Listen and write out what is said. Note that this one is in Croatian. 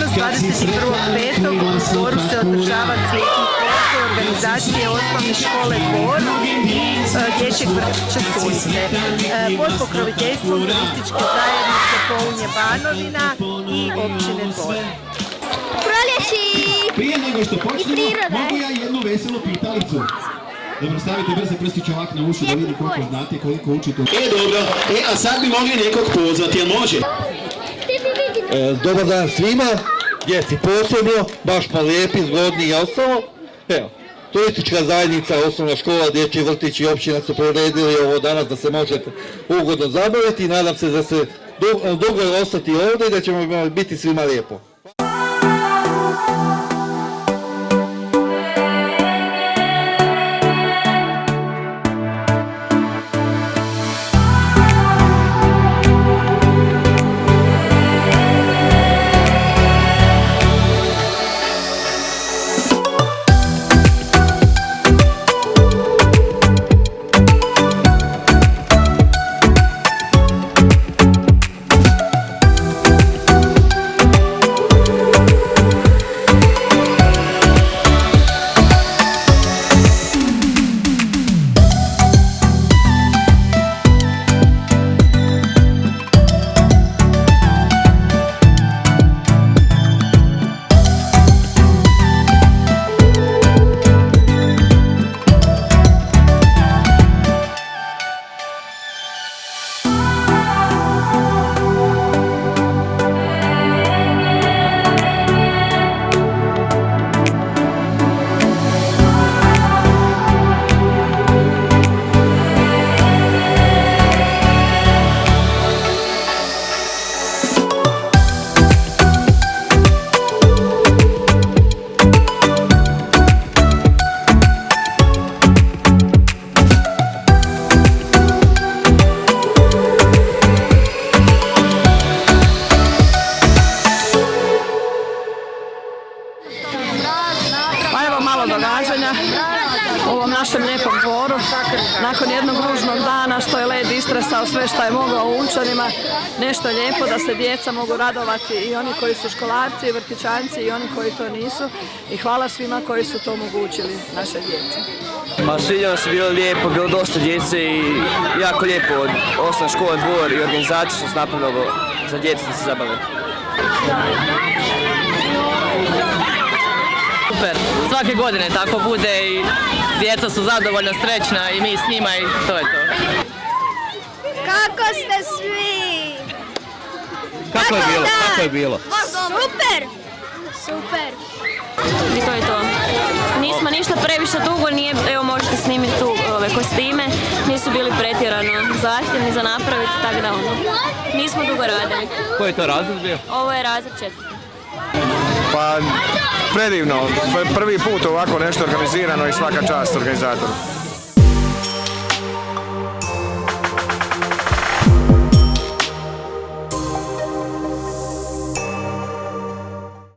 aktivnost 21.5. u Dvoru se održava cvjetni koncert organizacije osnovne škole Dvor i dječjeg vrtića Sunce. Pod pokroviteljstvom turističke zajednice Pounje Banovina i općine Dvor. Proljeći Prije nego što počnemo, prirode. mogu ja jednu veselu pitalicu? Dobro, stavite brze prstiće ovak na uši da vidi koliko znate, koliko učite. Dobro, a sad bi mogli nekog pozvati, jel može? Dobar dan svima, djeci posebno, baš pa lijepi, zgodni i ostalo. Evo, turistička zajednica, osnovna škola, dječji vrtić i općina su priredili ovo danas da se možete ugodno zabaviti i nadam se da se dugo ostati ovdje i da ćemo biti svima lijepo. Događanja u ovom našem lijepom dvoru. Nakon jednog ružnog dana što je led istresao sve što je mogao u Unčanima, nešto lijepo da se djeca mogu radovati, i oni koji su školarci i vrtićanci i oni koji to nisu, i hvala svima koji su to omogućili naše djece. Ma sviđa nam se, bilo lijepo, bilo dosta djece i jako lijepo od osnovne škole Dvor i organizacije što se napravilo za djecu da se zabave. Super, svake godine tako bude i djeca su zadovoljna, srećna i mi s njima i to je to. Kako ste svi? Kako je bilo? Kako je bilo? Super! Super! I to je to. Nismo ništa previše dugo, nije, evo možete snimiti tu ove kostime, nisu bili pretjerano zahtjevni za napraviti, tako da nismo dugo radili. Koji je to razred bio? Ovo je razred 4. Pa predivno, prvi put ovako nešto organizirano i svaka čast organizatoru.